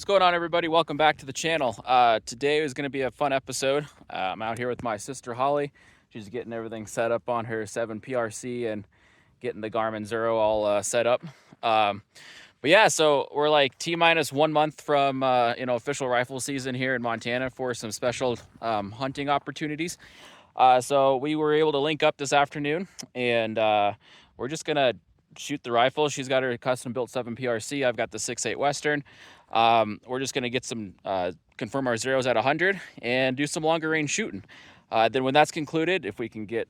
What's going on, everybody? Welcome back to the channel. Today is going to be a fun episode. I'm out here with my sister Holly. She's getting everything set up on her 7 PRC and getting the Garmin Zero all set up. But yeah, so we're like T-minus 1 month from official rifle season here in Montana for some special hunting opportunities. So we were able to link up this afternoon, and we're just gonna shoot the rifle. She's got her custom built 7 PRC. I've got the 6.8 Western. We're just gonna get some confirm our zeros at 100 and do some longer range shooting. Then when that's concluded, if we can get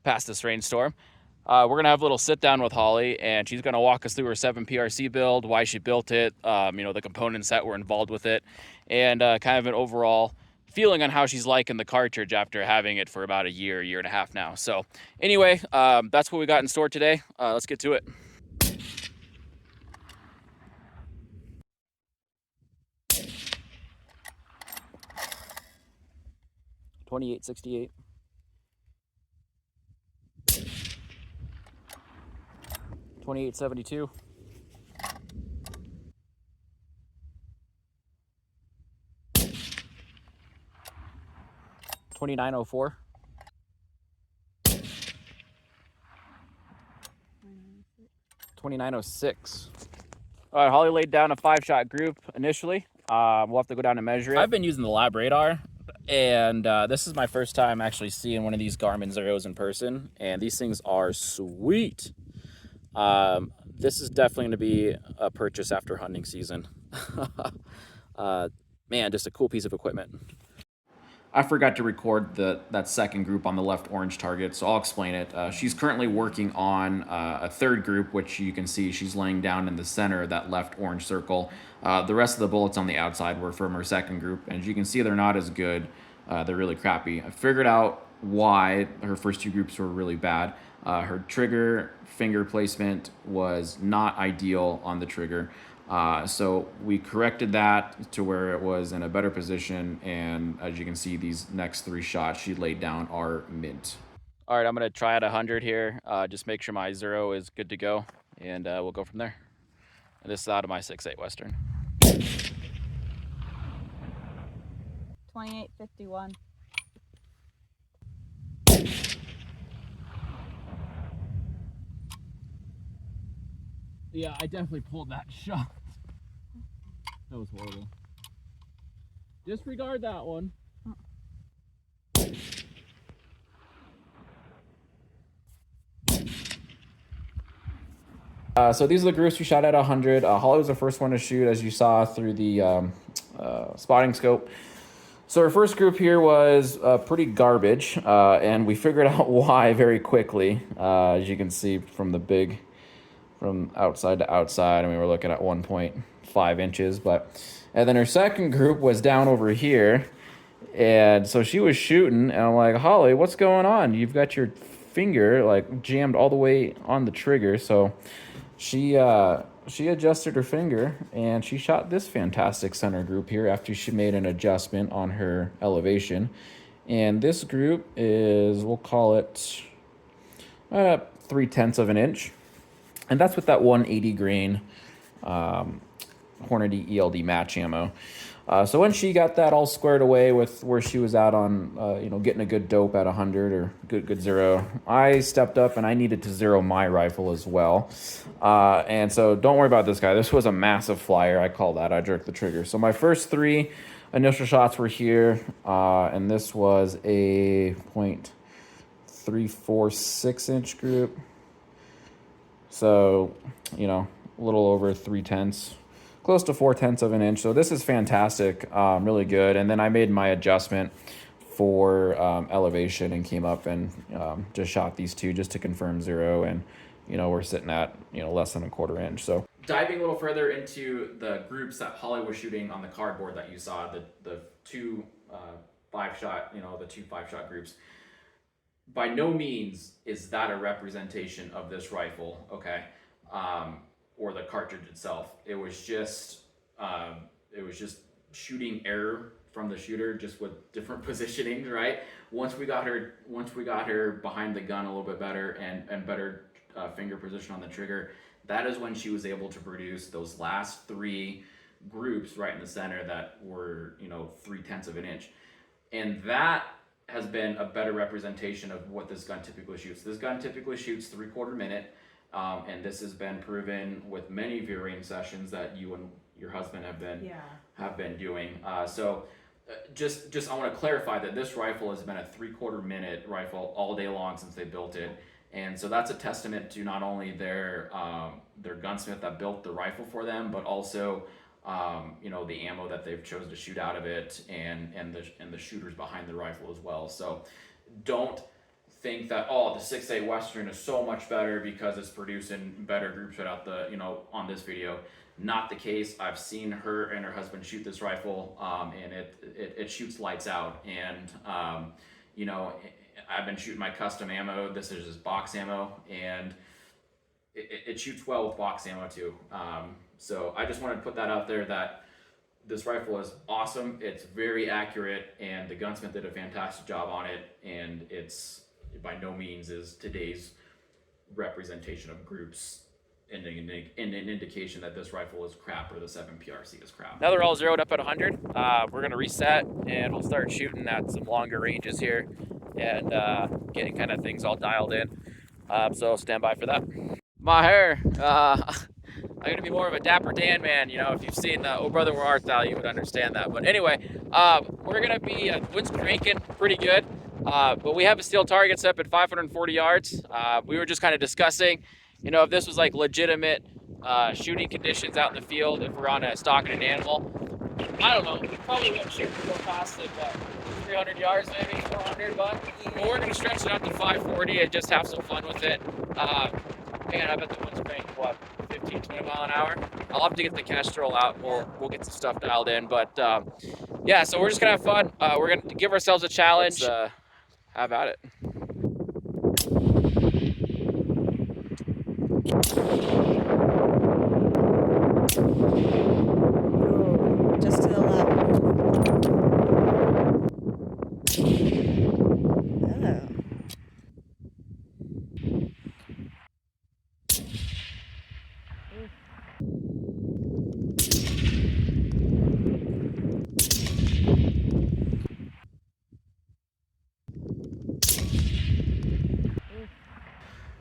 past this rainstorm, we're gonna have a little sit down with Holly, and she's gonna walk us through her 7 PRC build, why she built it, the components that were involved with it, and kind of an overall feeling on how she's liking the cartridge after having it for about a year and a half now. So anyway, that's what we got in store today. Let's get to it. .28-68. .28-72. .29-04. .29-06. All right, Holly laid down a 5-shot group initially. We'll have to go down and measure it. I've been using the lab radar, and this is my first time actually seeing one of these Garmin Zeros in person, and these things are sweet. This is definitely going to be a purchase after hunting season. Man, just a cool piece of equipment. I forgot to record that second group on the left orange target, so I'll explain it. She's currently working on a third group, which you can see she's laying down in the center of that left orange circle. The rest of the bullets on the outside were from her second group, and as you can see, they're not as good. They're really crappy. I figured out why her first two groups were really bad. Her trigger finger placement was not ideal on the trigger. So we corrected that to where it was in a better position, and as you can see, these next 3 shots she laid down are mint. All right, I'm gonna try at 100 here. Just make sure my zero is good to go, and we'll go from there. And this is out of my 6.8 Western. 28-51. Yeah, I definitely pulled that shot. That was horrible. Disregard that one. So these are the groups we shot at 100. Holly was the first one to shoot, as you saw through the spotting scope. So our first group here was pretty garbage, and we figured out why very quickly. As you can see from from outside to outside, and we were looking at 1.5 inches. And then her second group was down over here, and so she was shooting, and I'm like, Holly, what's going on? You've got your finger like jammed all the way on the trigger. So she adjusted her finger, and she shot this fantastic center group here after she made an adjustment on her elevation. And this group is, we'll call it 3/10 of an inch. And that's with that 180 grain Hornady ELD match ammo. So when she got that all squared away with where she was at on, getting a good dope at 100 or good zero, I stepped up and I needed to zero my rifle as well. And so don't worry about this guy. This was a massive flyer. I call that. I jerked the trigger. So my first 3 initial shots were here, and this was a .346 inch group. So, a little over 3/10, close to 4/10 of an inch. So this is fantastic, really good. And then I made my adjustment for elevation and came up and just shot these 2 just to confirm zero. And, we're sitting at, less than a 1/4 inch. So diving a little further into the groups that Holly was shooting on the cardboard that you saw, the 2 5-shot, the 2 5-shot groups. By no means is that a representation of this rifle, okay, or the cartridge itself. It was just shooting error from the shooter, just with different positionings, right? Once we got her behind the gun a little bit better and better finger position on the trigger, that is when she was able to produce those last 3 groups right in the center that were, 3/10 of an inch. And that has been a better representation of what this gun typically shoots. This gun typically shoots 3/4 minute, and this has been proven with many of your range sessions that you and your husband have been doing. Just I want to clarify that this rifle has been a 3/4 minute rifle all day long since they built it, and so that's a testament to not only their gunsmith that built the rifle for them, but also the ammo that they've chosen to shoot out of it, and the shooters behind the rifle as well. So don't think that the 6.8 Western is so much better because it's producing better groups right out the on this video. Not the case. I've seen her and her husband shoot this rifle, and it shoots lights out. And I've been shooting my custom ammo. This is just box ammo, and it shoots well with box ammo too. So I just wanted to put that out there that this rifle is awesome. It's very accurate, and the gunsmith did a fantastic job on it. And it's by no means is today's representation of groups and an indication that this rifle is crap or the 7 PRC is crap. Now they're all zeroed up at 100. We're gonna reset and we'll start shooting at some longer ranges here and getting kind of things all dialed in. So stand by for that. My hair, I'm gonna be more of a Dapper Dan man. If you've seen Oh Brother Where Art Thou, you would understand that. But anyway, we're gonna be wind's cranking pretty good. But we have a steel target set up at 540 yards. We were just kind of discussing, if this was like legitimate shooting conditions out in the field, if we're on a stalking an animal, I don't know, we probably wouldn't shoot to go past it, but 300 yards maybe, 400, but we're going to stretch it out to 540 and just have some fun with it. Man, I bet the wind's cranking, 15, 20 mile an hour. I'll have to get the Kestrel out. We'll get some stuff dialed in, but yeah, so we're just going to have fun. We're going to give ourselves a challenge. Have at it. Just to the left.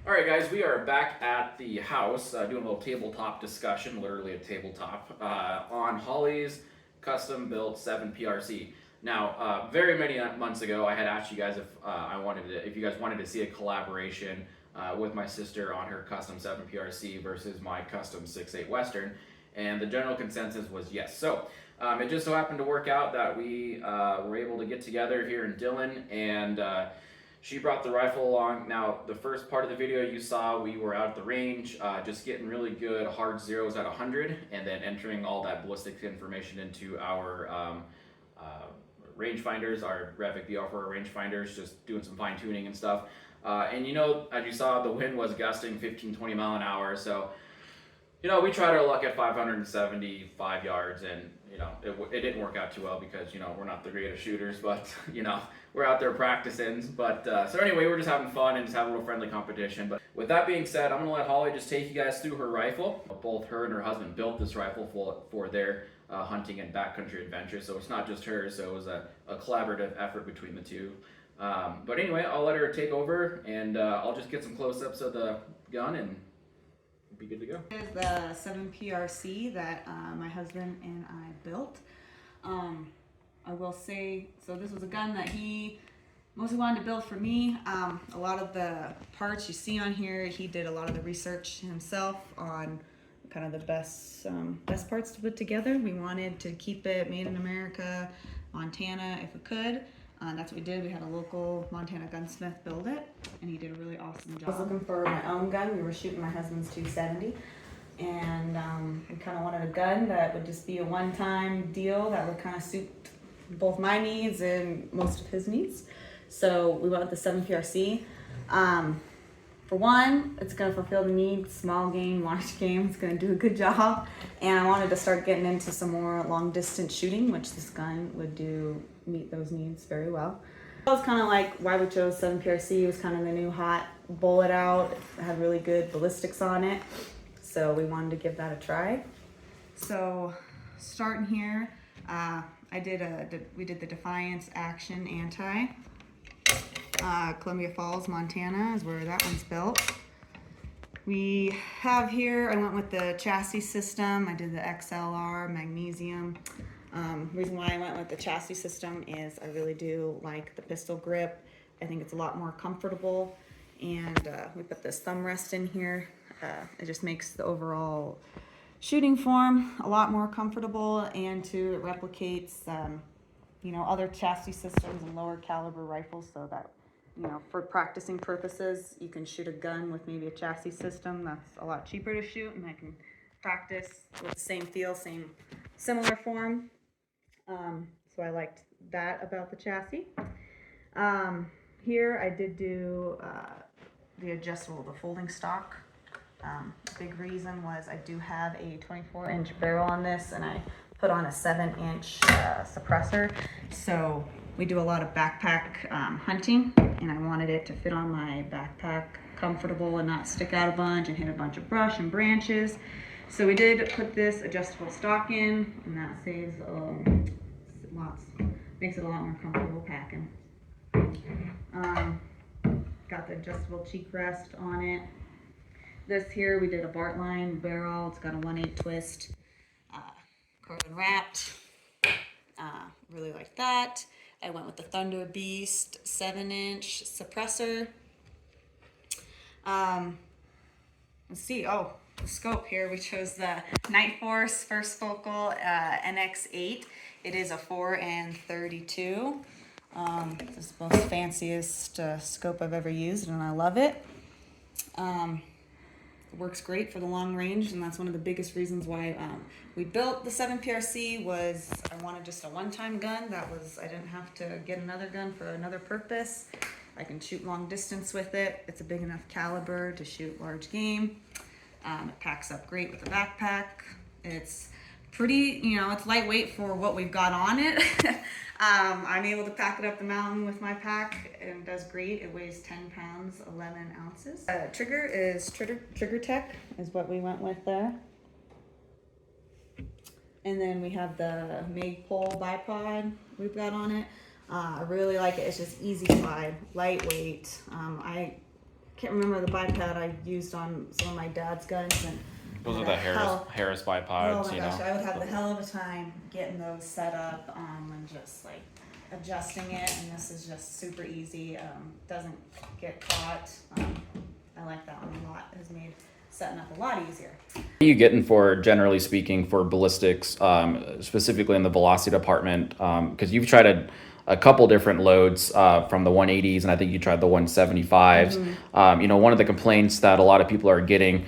All right, guys, we are back at the house doing a little tabletop discussion, literally a tabletop, on Holly's custom-built 7 PRC. Now, very many months ago, I had asked you guys if you guys wanted to see a collaboration with my sister on her custom 7 PRC versus my custom 6.8 Western, and the general consensus was yes. So it just so happened to work out that we were able to get together here in Dillon, and she brought the rifle along. Now, the first part of the video you saw, we were out at the range, just getting really good hard zeros at 100, and then entering all that ballistic information into our rangefinders, our graphic VR for our rangefinders, just doing some fine tuning and stuff. And as you saw, the wind was gusting 15, 20 mile an hour. So, we tried our luck at 575 yards, and it didn't work out too well because we're not the greatest shooters, but we're out there practicing. But so anyway, we're just having fun and just having a little friendly competition. But with that being said, I'm gonna let Holly just take you guys through her rifle. Both her and her husband built this rifle for their hunting and backcountry adventures, so it's not just hers. So it was a collaborative effort between the two. But anyway, I'll let her take over, and I'll just get some close-ups of the gun and be good to go. This is the 7 PRC that my husband and I built. I will say, so this was a gun that he mostly wanted to build for me. A lot of the parts you see on here, he did a lot of the research himself on kind of the best parts to put together. We wanted to keep it made in America, Montana, if we could. That's what we did. We had a local Montana gunsmith build it, and he did a really awesome job. I was looking for my own gun. We were shooting my husband's 270, and we kind of wanted a gun that would just be a one-time deal that would kind of suit both my needs and most of his needs. So we went with the 7 PRC. For one, it's going to fulfill the needs, small game, large game. It's going to do a good job. And I wanted to start getting into some more long-distance shooting, which this gun would meet those needs very well. That was kind of like why we chose 7 PRC. It was kind of the new hot bullet out. It had really good ballistics on it. So we wanted to give that a try. So starting here, we did the Defiance Action Anti. Columbia Falls, Montana is where that one's built. We have here, I went with the chassis system. I did the XLR magnesium. Reason why I went with the chassis system is I really do like the pistol grip. I think it's a lot more comfortable. And we put this thumb rest in here. It just makes the overall shooting form a lot more comfortable, and it replicates, other chassis systems and lower caliber rifles, so that, for practicing purposes, you can shoot a gun with maybe a chassis system that's a lot cheaper to shoot, and I can practice with the same feel, similar form. So I liked that about the chassis. Here I did do the folding stock. Big reason was I do have a 24-inch barrel on this, and I put on a 7-inch suppressor. So we do a lot of backpack hunting, and I wanted it to fit on my backpack comfortable and not stick out a bunch and hit a bunch of brush and branches. So we did put this adjustable stock in, and that saves makes it a lot more comfortable packing. Got the adjustable cheek rest on it. This here, we did a Bartline barrel. It's got a 1/8 twist, carbon wrapped. Really like that. I went with the Thunder Beast 7-inch suppressor. Let's see. Oh, the scope here. We chose the Night Force First Focal NX8. It is a 4-32. This is the most fanciest scope I've ever used, and I love it. It works great for the long range, and that's one of the biggest reasons why we built the 7PRC. Was I wanted just a one-time gun. I didn't have to get another gun for another purpose. I can shoot long distance with it. It's a big enough caliber to shoot large game. It packs up great with a backpack. It's pretty, it's lightweight for what we've got on it. I'm able to pack it up the mountain with my pack, and it does great. It weighs 10 pounds, 11 ounces. Trigger is Trigger Tech is what we went with there. And then we have the Magpul bipod we've got on it. I really like it. It's just easy glide, lightweight. I can't remember the bipod I used on some of my dad's guns, and those are the Harris bipods. Oh my gosh, I would have the hell of a time getting those set up and just like adjusting it. And this is just super easy. Doesn't get caught. I like that one a lot. It has made setting up a lot easier. What are you getting for, generally speaking, for ballistics, specifically in the velocity department? Because you've tried a couple different loads from the 180s, and I think you tried the 175s. Mm-hmm. One of the complaints that a lot of people are getting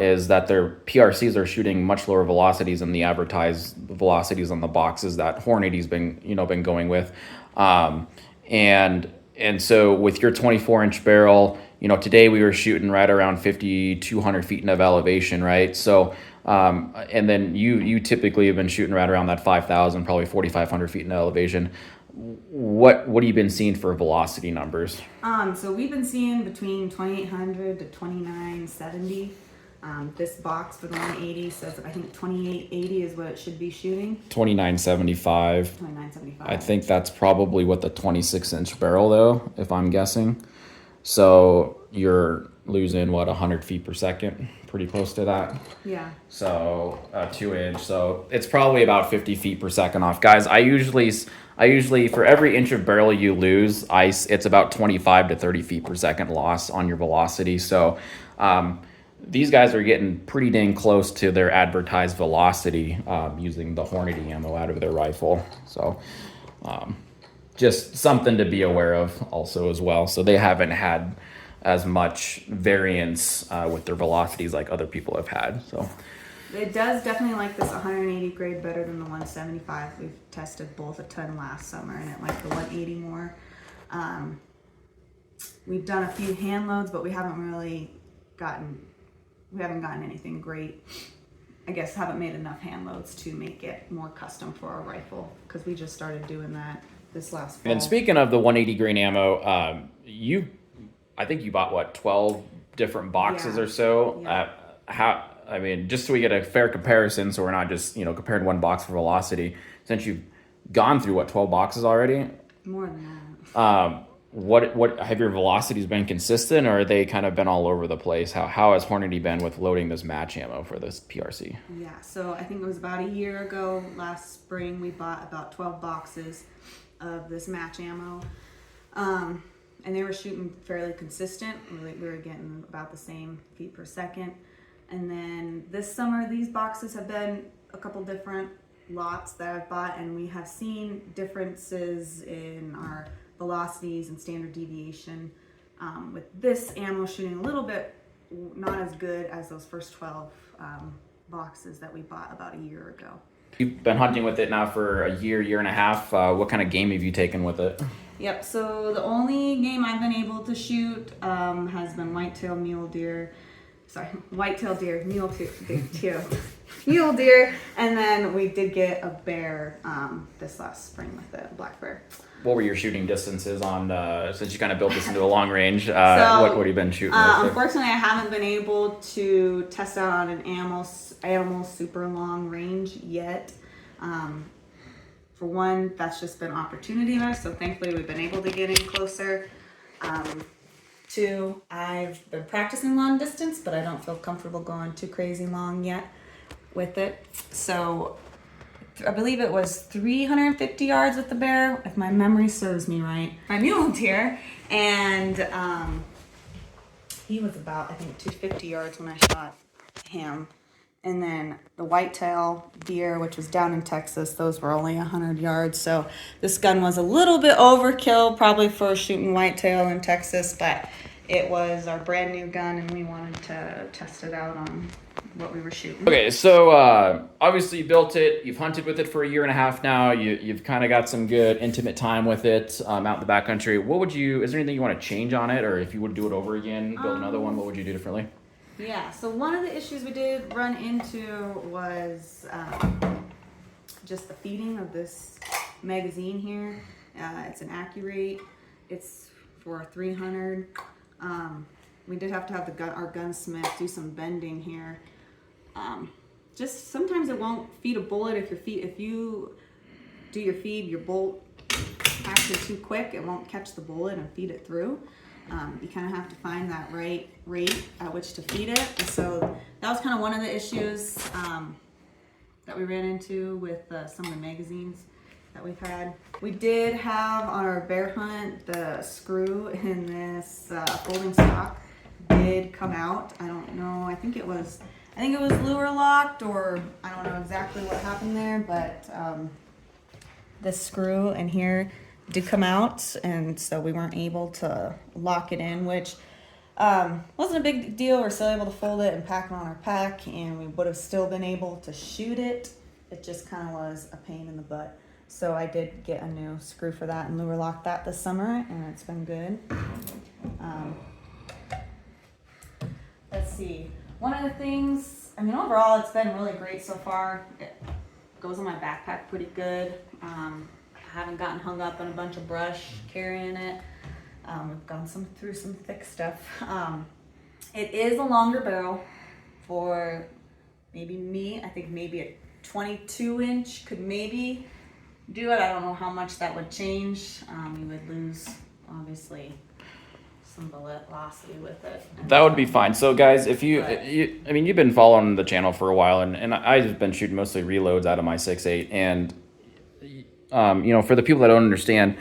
is that their PRCs are shooting much lower velocities than the advertised velocities on the boxes that Hornady's been going with, and so with your 24-inch barrel, today we were shooting right around 5,200 feet of elevation, right? So, and then you typically have been shooting right around that 5,000, probably 4,500 feet in elevation. What have you been seeing for velocity numbers? So we've been seeing between 2,800 to 2,970. This box for the 180 says I think 2,880 is what it should be shooting. 2,975. 2,975. I think that's probably what the 26-inch barrel, though, if I'm guessing. So you're losing 100 feet per second, pretty close to that. Yeah. So 2-inch. So it's probably about 50 feet per second off, guys. I usually for every inch of barrel you lose, it's about 25 to 30 feet per second loss on your velocity. So these guys are getting pretty dang close to their advertised velocity using the Hornady ammo out of their rifle. So just something to be aware of also as well. So they haven't had as much variance with their velocities like other people have had. So it does definitely like this 180 grade better than the 175. We've tested both a ton last summer, and it liked the 180 more. We've done a few hand loads, but we haven't gotten anything great. I guess haven't made enough hand loads to make it more custom for our rifle, because we just started doing that this last fall. And speaking of the 180 grain ammo, I think you bought 12 different boxes or so. Yeah. I mean, just so we get a fair comparison, so we're not just, you know, comparing one box for velocity, since you've gone through what, 12 boxes already? More than that. What have your velocities been consistent, or are they kind of been all over the place? How has Hornady been with loading this match ammo for this PRC? Yeah, so I think it was about a year ago, last spring, we bought about 12 boxes of this match ammo. And they were shooting fairly consistent. We were getting about the same feet per second. And then this summer, these boxes have been a couple different lots that I've bought, and we have seen differences in our velocities and standard deviation. With this ammo shooting a little bit not as good as those first 12 boxes that we bought about a year ago. You've been hunting with it now for a year and a half. What kind of game have you taken with it? Yep, so the only game I've been able to shoot has been whitetail mule deer, mule deer, and then we did get a bear this last spring with it, a black bear. What were your shooting distances on, since you kind of built this into a long range, what have you been shooting with? Unfortunately, I haven't been able to test out on an animal super long range yet. For one, that's just been opportunity-less, so thankfully we've been able to get in closer. Two, I've been practicing long distance, but I don't feel comfortable going too crazy long yet with it. So I believe it was 350 yards with the bear, if my memory serves me right. My mule deer, and he was about, I think, 250 yards when I shot him. And then the whitetail deer, which was down in Texas, those were only 100 yards. So this gun was a little bit overkill probably for shooting whitetail in Texas, but it was our brand new gun and we wanted to test it out on what we were shooting. Okay, so obviously you built it, you've hunted with it for a year and a half now, you've kind of got some good intimate time with it out in the backcountry. Is there anything you want to change on it, or if you would do it over again, build another one, what would you do differently? Yeah, so one of the issues we did run into was just the feeding of this magazine here. It's an Accurate. It's for 300. We did have to have our gunsmith do some bending here. Just sometimes it won't feed a bullet if you do your bolt action too quick, it won't catch the bullet and feed it through. You kind of have to find that right rate at which to feed it. And so that was kind of one of the issues that we ran into with some of the magazines that we've had. We did have on our bear hunt, the screw in this folding stock did come out. I don't know, I think it was lure locked, or I don't know exactly what happened there, but this screw in here did come out, and so we weren't able to lock it in, which wasn't a big deal. We're still able to fold it and pack it on our pack, and we would have still been able to shoot it. It just kind of was a pain in the butt. So I did get a new screw for that and lure locked that this summer, and it's been good. Let's see. One of the things, I mean, overall, it's been really great so far. It goes on my backpack pretty good. I haven't gotten hung up in a bunch of brush carrying it. We've gone through some thick stuff. It is a longer barrel for maybe me. I think maybe a 22-inch could maybe do it. I don't know how much that would change. We would lose, obviously, some velocity with it. That would be fine. So guys, if you've been following the channel for a while, and I've been shooting mostly reloads out of my 6.8, and for the people that don't understand,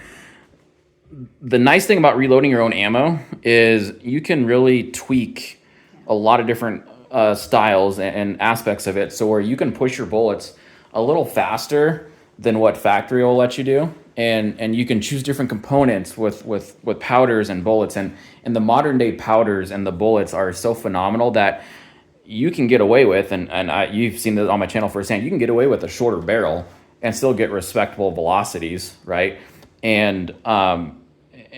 the nice thing about reloading your own ammo is you can really tweak a lot of different styles and aspects of it, so where you can push your bullets a little faster than what factory will let you do, and you can choose different components with powders and bullets, and the modern day powders and the bullets are so phenomenal that you can get away with, and you've seen this on my channel firsthand, you can get away with a shorter barrel and still get respectable velocities, right? And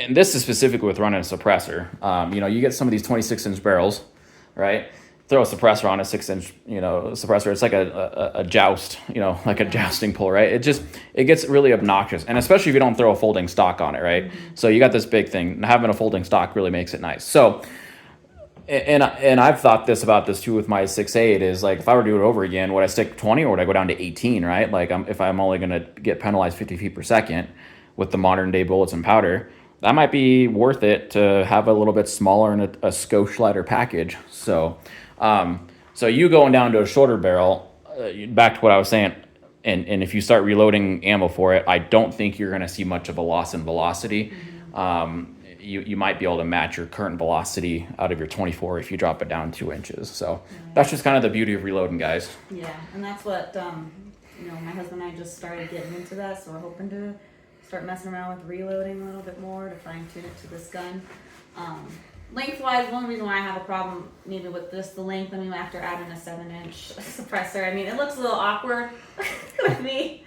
this is specific with running a suppressor. You get some of these 26-inch barrels, right? Throw a suppressor on a 6-inch, suppressor. It's like a joust, like a jousting pole, right? It gets really obnoxious, and especially if you don't throw a folding stock on it, right? Mm-hmm. So you got this big thing, and having a folding stock really makes it nice. So And I've thought about this too with my 6.8 is like, if I were to do it over again, would I stick 20 or would I go down to 18, right? Like if I'm only going to get penalized 50 feet per second with the modern day bullets and powder, that might be worth it to have a little bit smaller and a skosh lighter package. So you going down to a shorter barrel, back to what I was saying, and if you start reloading ammo for it, I don't think you're going to see much of a loss in velocity. You might be able to match your current velocity out of your 24 if you drop it down 2 inches. So that's just kind of the beauty of reloading, guys. Yeah, and that's what my husband and I just started getting into that, so we're hoping to start messing around with reloading a little bit more to fine tune it to this gun. Lengthwise, one reason why I have a problem maybe with the length, after adding a 7-inch suppressor, it looks a little awkward with me.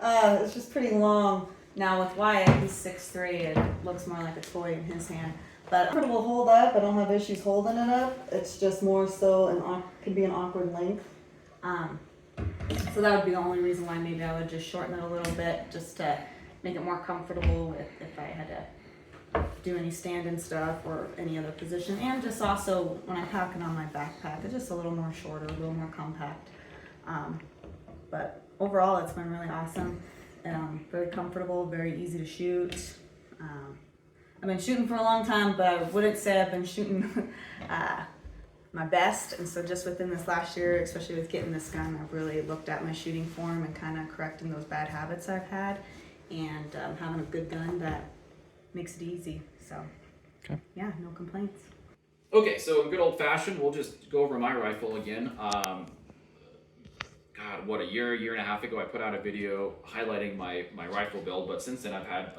It's just pretty long. Now with Wyatt, he's 6'3", it looks more like a toy in his hand. But it will hold up. I don't have issues holding it up. It's just more so could be an awkward length. So that would be the only reason why maybe I would just shorten it a little bit, just to make it more comfortable if I had to do any stand-in stuff or any other position. And just also when I pack it on my backpack, it's just a little more shorter, a little more compact. But overall, it's been really awesome. Very comfortable, very easy to shoot. I've been shooting for a long time, but I wouldn't say I've been shooting my best. And so just within this last year, especially with getting this gun, I've really looked at my shooting form and kind of correcting those bad habits I've had, and having a good gun that makes it easy. So yeah, no complaints. Okay, so in good old fashion, we'll just go over my rifle again. A year and a half ago, I put out a video highlighting my rifle build, but since then I've had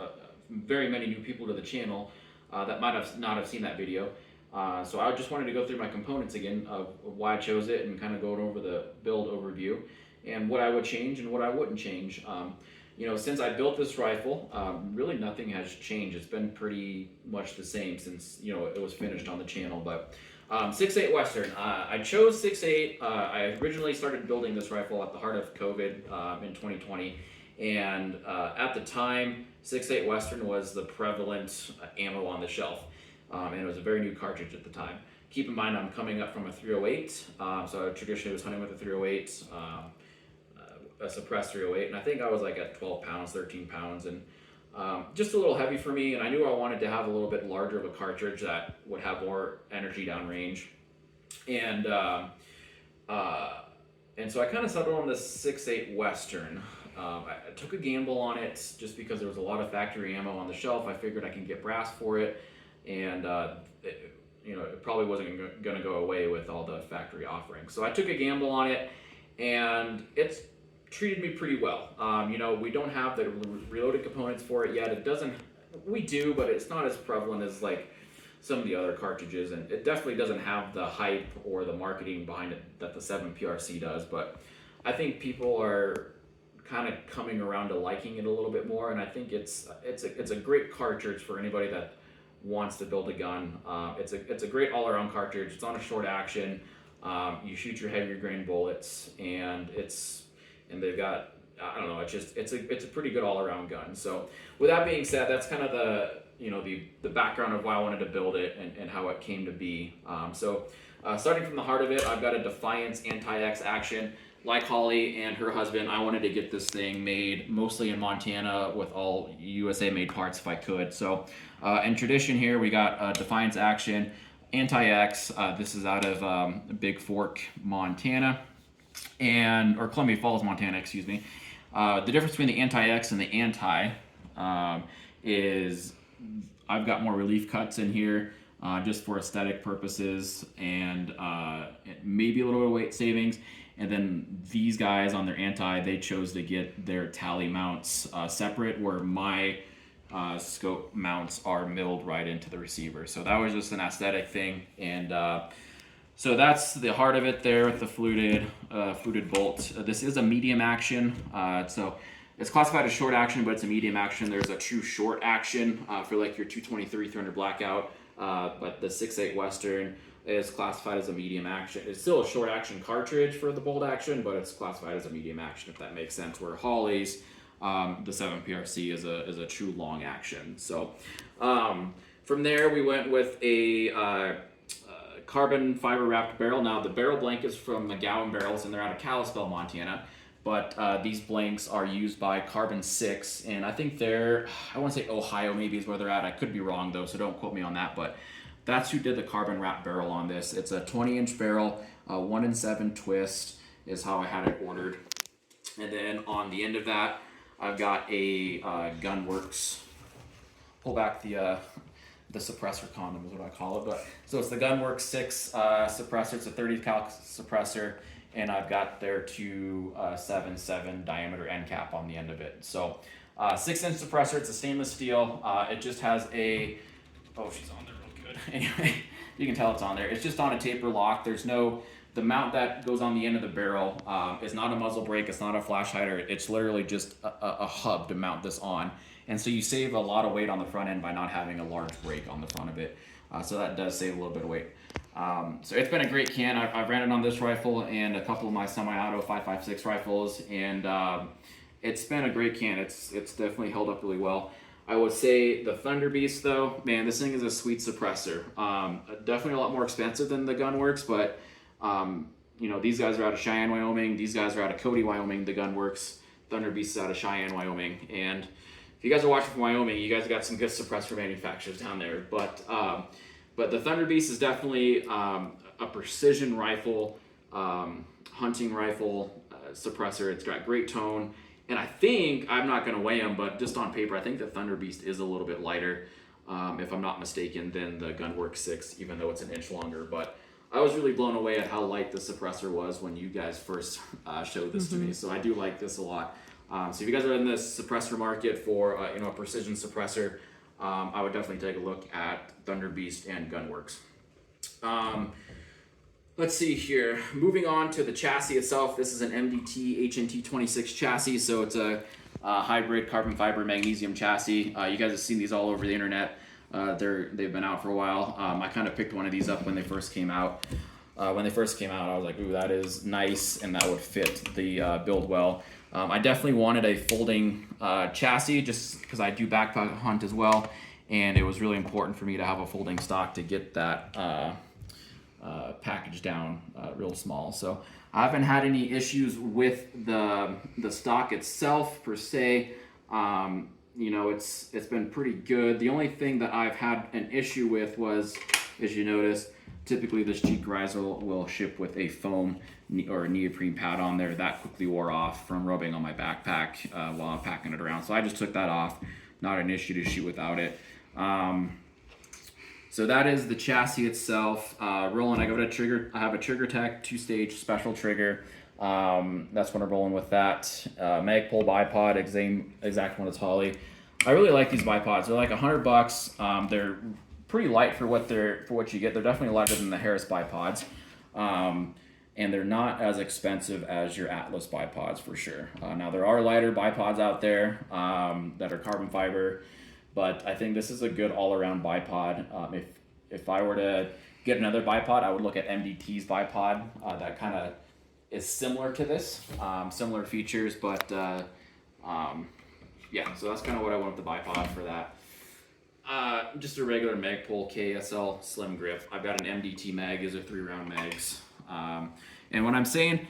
very many new people to the channel that might not have seen that video. So I just wanted to go through my components again of why I chose it and kind of go over the build overview and what I would change and what I wouldn't change. Since I built this rifle, really nothing has changed. It's been pretty much the same since it was finished on the channel. But 6.8 Western. I chose 6.8. I originally started building this rifle at the heart of COVID in 2020. And at the time, 6.8 Western was the prevalent ammo on the shelf. And it was a very new cartridge at the time. Keep in mind, I'm coming up from a 308. So I traditionally was hunting with a 308, a suppressed 308. And I think I was like at 12 pounds, 13 pounds. And just a little heavy for me, and I knew I wanted to have a little bit larger of a cartridge that would have more energy downrange, and so I kind of settled on this 6.8 Western. I took a gamble on it just because there was a lot of factory ammo on the shelf. I figured I can get brass for it, and it probably wasn't going to go away with all the factory offerings. So I took a gamble on it, and it's treated me pretty well. We don't have the reloaded components for it yet. We do, but it's not as prevalent as like some of the other cartridges, and it definitely doesn't have the hype or the marketing behind it that the 7 PRC does. But I think people are kind of coming around to liking it a little bit more, and I think it's a great cartridge for anybody that wants to build a gun. It's a great all-around cartridge. It's on a short action. You shoot your heavier grain bullets, and they've got, I don't know, it's a pretty good all-around gun. So with that being said, that's kind of the background of why I wanted to build it and how it came to be. Starting from the heart of it, I've got a Defiance anti-X action. Like Holly and her husband, I wanted to get this thing made mostly in Montana with all USA made parts if I could. So in tradition here, we got Defiance action anti-X. This is out of Big Fork, Montana. Or Columbia Falls, Montana, excuse me. The difference between the anti-X and the anti is I've got more relief cuts in here just for aesthetic purposes and maybe a little bit of weight savings. And then these guys on their anti, they chose to get their tally mounts separate, where my scope mounts are milled right into the receiver. So that was just an aesthetic thing. And so that's the heart of it there with the fluted bolt. This is a medium action. So it's classified as short action, but it's a medium action. There's a true short action for like your 223 300 blackout. But the 6.8 Western is classified as a medium action. It's still a short action cartridge for the bolt action, but it's classified as a medium action, if that makes sense. Where Holly's, the 7 PRC is a true long action. So from there we went with a carbon fiber wrapped barrel. Now the barrel blank is from McGowan Barrels, and they're out of Kalispell, Montana. But these blanks are used by Carbon 6, and I think they're, I want to say Ohio maybe is where they're at. I could be wrong though, so don't quote me on that. But that's who did the carbon wrap barrel on this. It's a 20-inch barrel, 1-in-7 twist is how I had it ordered. And then on the end of that, I've got a Gunworks. Pull back the suppressor condom is what I call it. But so it's the Gunworks 6 suppressor. It's a 30 cal suppressor, and I've got their 2.77 diameter end cap on the end of it. So 6-inch suppressor. It's a stainless steel. It just has a, oh, she's on there real good. Anyway, you can tell it's on there. It's just on a taper lock. There's no, the mount that goes on the end of the barrel is not a muzzle brake. It's not a flash hider. It's literally just a hub to mount this on. And so you save a lot of weight on the front end by not having a large brake on the front of it. So that does save a little bit of weight. So it's been a great can. I've ran it on this rifle and a couple of my semi-auto 5.56 rifles, and it's been a great can. It's definitely held up really well. I would say the Thunder Beast though, man, this thing is a sweet suppressor. Definitely a lot more expensive than the Gunworks, but you know, these guys are out of Cheyenne, Wyoming. These guys are out of Cody, Wyoming. The Gunworks. Thunder Beast is out of Cheyenne, Wyoming. And if you guys are watching from Wyoming, you guys got some good suppressor manufacturers down there. But the Thunder Beast is definitely a precision rifle, hunting rifle suppressor. It's got great tone. And I think, I'm not going to weigh them, but just on paper, I think the Thunder Beast is a little bit lighter, if I'm not mistaken, than the Gunworks 6, even though it's an inch longer. But I was really blown away at how light the suppressor was when you guys first showed this to me. So I do like this a lot. So if you guys are in the suppressor market for you know, a precision suppressor, I would definitely take a look at Thunder Beast and Gunworks. Let's see here. Moving on to the chassis itself. This is an MDT HNT 26 chassis, so it's a hybrid carbon fiber magnesium chassis. You guys have seen these all over the internet. They've been out for a while. I kind of picked one of these up when they first came out. I was like, ooh, that is nice, and that would fit the build well. I definitely wanted a folding chassis just because I do backpack hunt as well, and it was really important for me to have a folding stock to get that package down real small. So I haven't had any issues with the stock itself per se. You know, it's been pretty good. The only thing that I've had an issue with was, as you notice, typically this cheek riser will ship with a foam or a neoprene pad on there. That quickly wore off from rubbing on my backpack while I'm packing it around. So I just took that off. Not an issue to shoot without it. So that is the chassis itself. Rolling, I have a Trigger Tech 2-stage special trigger. That's what I'm rolling with that. Magpul bipod, exact one as Holly. I really like these bipods. They're like $100. They're pretty light for what you get. They're definitely lighter than the Harris bipods. And they're not as expensive as your Atlas bipods for sure. Now there are lighter bipods out there that are carbon fiber, but I think this is a good all-around bipod. If I were to get another bipod, I would look at MDT's bipod. That kind of is similar to this, similar features, but yeah, so that's kind of what I want with the bipod for that. Just a regular Magpul KSL slim grip. I've got an MDT mag. These are 3-round mags. And when I'm saying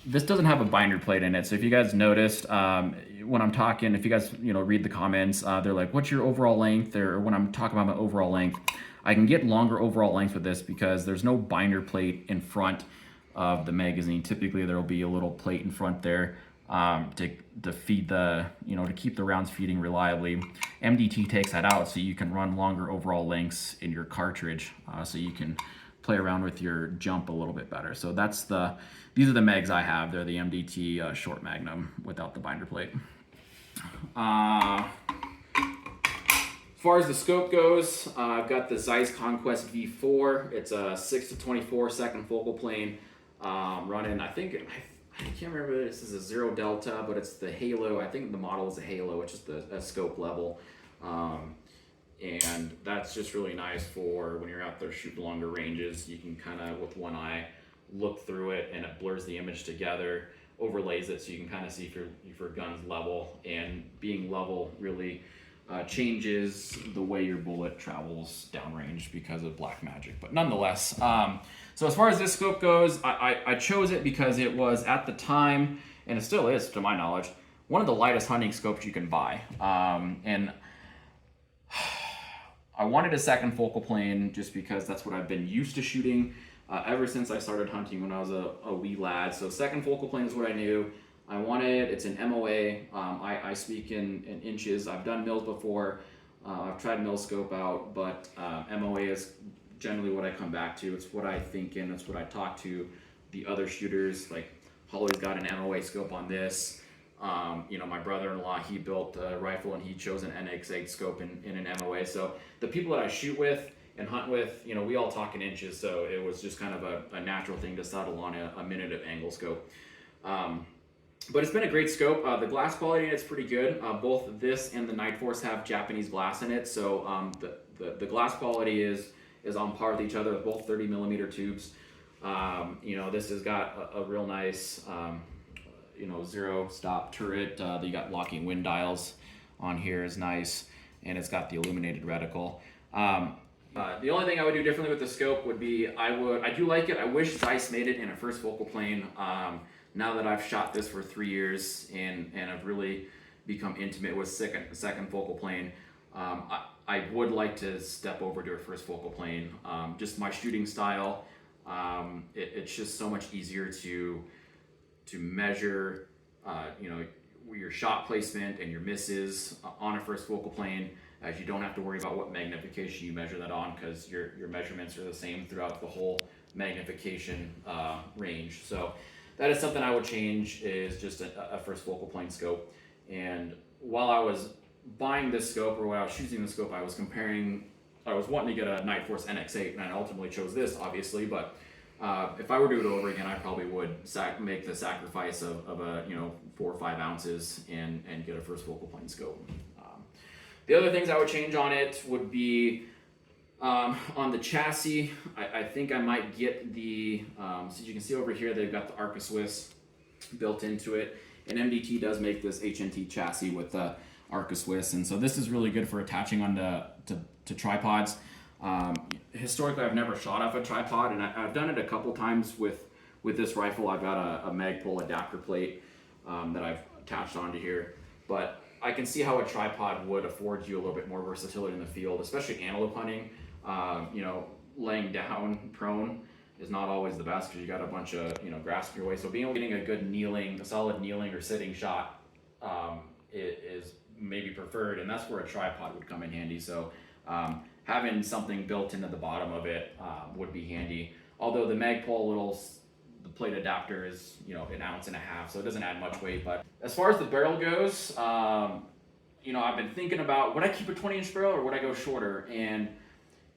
this doesn't have a binder plate in it, so if you guys noticed when I'm talking, if you guys read the comments, they're like, "What's your overall length?" Or when I'm talking about my overall length, I can get longer overall length with this because there's no binder plate in front of the magazine. Typically, there will be a little plate in front there to feed the to keep the rounds feeding reliably. MDT takes that out, so you can run longer overall lengths in your cartridge, so you can play around with your jump a little bit better. So these are the mags I have. They're the MDT short magnum without the binder plate. As far as the scope goes, I've got the Zeiss Conquest V4. It's a 6-24 second focal plane, running, I can't remember if this is a 0 Delta, but it's the Halo. I think the model is a Halo. It's just a scope level. And that's just really nice for when you're out there shooting longer ranges. You can kind of, with one eye, look through it, and it blurs the image together, overlays it, so you can kind of see if your gun's level. And being level really changes the way your bullet travels downrange because of black magic. But nonetheless, so as far as this scope goes, I chose it because it was at the time, and it still is to my knowledge, one of the lightest hunting scopes you can buy. And I wanted a second focal plane just because that's what I've been used to shooting ever since I started hunting when I was a wee lad. So second focal plane is what I knew. I wanted, it's an MOA. I speak in inches. I've done mils before. I've tried mil scope out, but MOA is generally what I come back to. It's what I think in, it's what I talk to the other shooters. Like Holly's got an MOA scope on this. My brother-in-law, he built a rifle and he chose an NX8 scope in an MOA. So the people that I shoot with and hunt with, we all talk in inches. So it was just kind of a natural thing to settle on a minute of angle scope. But it's been a great scope. The glass quality in it's pretty good. Both this and the Night Force have Japanese glass in it. So the glass quality is on par with each other with both 30 millimeter tubes. This has got a real nice, zero stop turret. You got locking wind dials on here is nice. And it's got the illuminated reticle. The only thing I would do differently with the scope would be, I do like it. I wish Zeiss made it in a first focal plane. Now that I've shot this for 3 years and I've really become intimate with second focal plane, I would like to step over to a first focal plane. Just my shooting style, it's just so much easier to measure, your shot placement and your misses on a first focal plane, as you don't have to worry about what magnification you measure that on, because your measurements are the same throughout the whole magnification range. So that is something I would change, is just a first focal plane scope. And while I was buying this scope, or when I was choosing the scope, I was wanting to get a Night Force NX8, and I ultimately chose this, obviously. But if I were to do it over again, I probably would make the sacrifice of 4 or 5 ounces and get a first focal plane scope. The other things I would change on it would be on the chassis. I think I might get the, so you can see over here, they've got the Arca Swiss built into it. And MDT does make this HNT chassis with the Arca Swiss. And so this is really good for attaching onto to tripods. Historically, I've never shot off a tripod, and I've done it a couple times with this rifle. I've got a Magpul adapter plate that I've attached onto here. But I can see how a tripod would afford you a little bit more versatility in the field, especially antelope hunting. Laying down prone is not always the best because you got a bunch of grass in your way. So being able to getting a solid kneeling or sitting shot is maybe preferred, and that's where a tripod would come in handy. So having something built into the bottom of it would be handy. Although the Magpul the plate adapter is 1.5 ounces, so it doesn't add much weight. But as far as the barrel goes, I've been thinking about, would I keep a 20-inch barrel or would I go shorter? And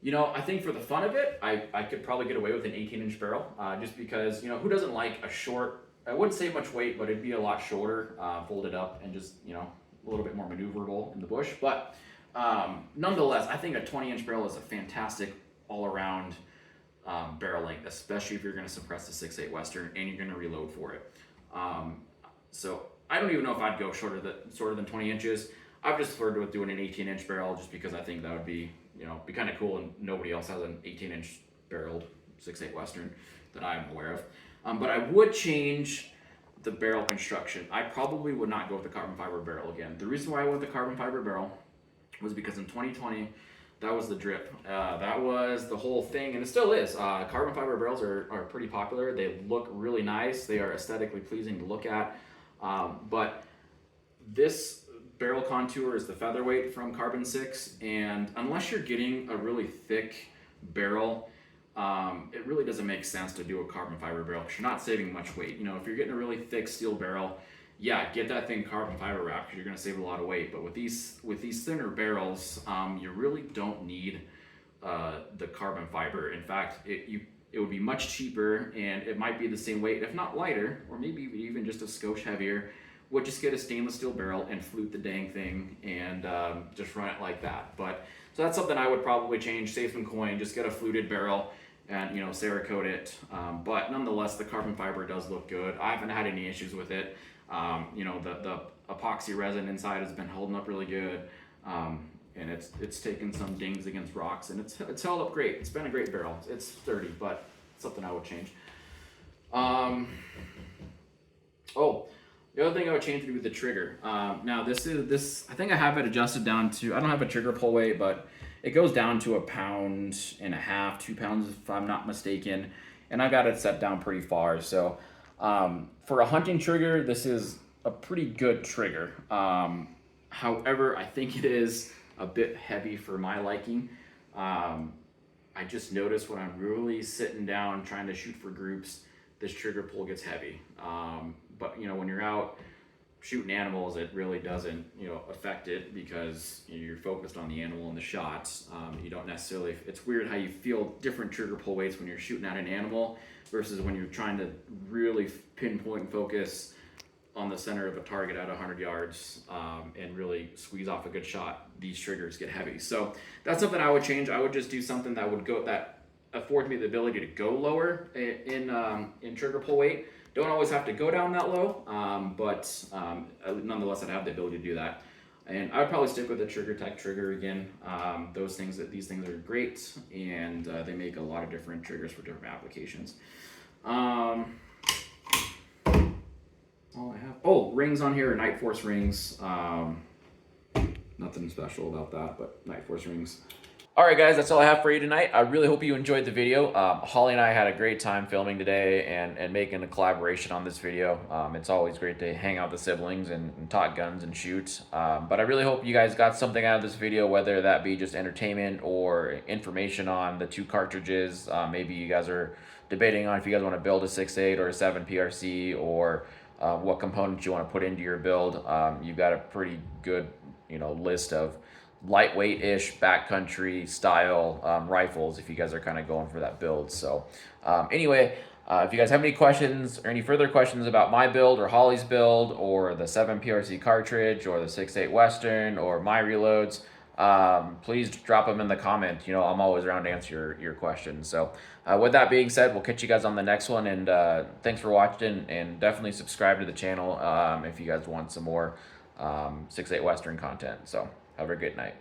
I think for the fun of it, I could probably get away with an 18-inch barrel, just because who doesn't like a short? I wouldn't say much weight, but it'd be a lot shorter, folded up and just a little bit more maneuverable in the bush. But nonetheless, I think a 20-inch barrel is a fantastic all-around barrel length, especially if you're going to suppress the 6.8 Western and you're going to reload for it. So I don't even know if I'd go shorter than 20 inches. I've just flirted with doing an 18-inch barrel just because I think that would be kind of cool, and nobody else has an 18-inch barreled 6.8 Western that I'm aware of. But I would change the barrel construction. I probably would not go with the carbon fiber barrel again. The reason why I went with the carbon fiber barrel was because in 2020, that was the drip. That was the whole thing, and it still is. Carbon fiber barrels are pretty popular. They look really nice. They are aesthetically pleasing to look at. But this barrel contour is the featherweight from Carbon 6, and unless you're getting a really thick barrel, it really doesn't make sense to do a carbon fiber barrel because you're not saving much weight. If you're getting a really thick steel barrel, yeah, get that thing carbon fiber wrapped because you're going to save a lot of weight. But with these thinner barrels, you really don't need the carbon fiber. In fact, it would be much cheaper, and it might be the same weight, if not lighter, or maybe even just a skosh heavier. Would just get a stainless steel barrel and flute the dang thing and just run it like that. So that's something I would probably change, save some coin, just get a fluted barrel and Cerakote it. But nonetheless, the carbon fiber does look good. I haven't had any issues with it. The epoxy resin inside has been holding up really good. And it's taken some dings against rocks, and it's held up great. It's been a great barrel. It's sturdy, but it's something I would change. Oh, the other thing I would change would be the trigger. Now this. I think I have it adjusted down to. I don't have a trigger pull weight, but it goes down to 1.5 pounds, 2 pounds if I'm not mistaken, and I got it set down pretty far. So for a hunting trigger, this is a pretty good trigger. However, I think it is a bit heavy for my liking. I just noticed when I'm really sitting down trying to shoot for groups, this trigger pull gets heavy. But when you're out shooting animals, it really doesn't affect it because you're focused on the animal and the shots. You don't necessarily. It's weird how you feel different trigger pull weights when you're shooting at an animal versus when you're trying to really pinpoint and focus on the center of a target at 100 yards and really squeeze off a good shot. These triggers get heavy, so that's something I would change. I would just do something that affords me the ability to go lower in trigger pull weight. Don't always have to go down that low, but nonetheless, I'd have the ability to do that. And I would probably stick with the Trigger Tech trigger again. These things are great, and they make a lot of different triggers for different applications. All I have. Oh, rings on here are Night Force rings. Nothing special about that, but Night Force rings. All right, guys, that's all I have for you tonight. I really hope you enjoyed the video. Holly and I had a great time filming today and making a collaboration on this video. It's always great to hang out with the siblings and talk guns and shoot. But I really hope you guys got something out of this video, whether that be just entertainment or information on the 2 cartridges. Maybe you guys are debating on if you guys want to build a 6.8 or a 7 PRC, or what components you want to put into your build. You've got a pretty good list of lightweight-ish backcountry style rifles if you guys are kind of going for that build. So anyway, if you guys have any questions or any further questions about my build or Holly's build or the 7 PRC cartridge or the 6.8 Western or my reloads, please drop them in the comments. I'm always around to answer your questions. So with that being said, we'll catch you guys on the next one, and thanks for watching, and definitely subscribe to the channel if you guys want some more 6.8 Western content. So have a good night.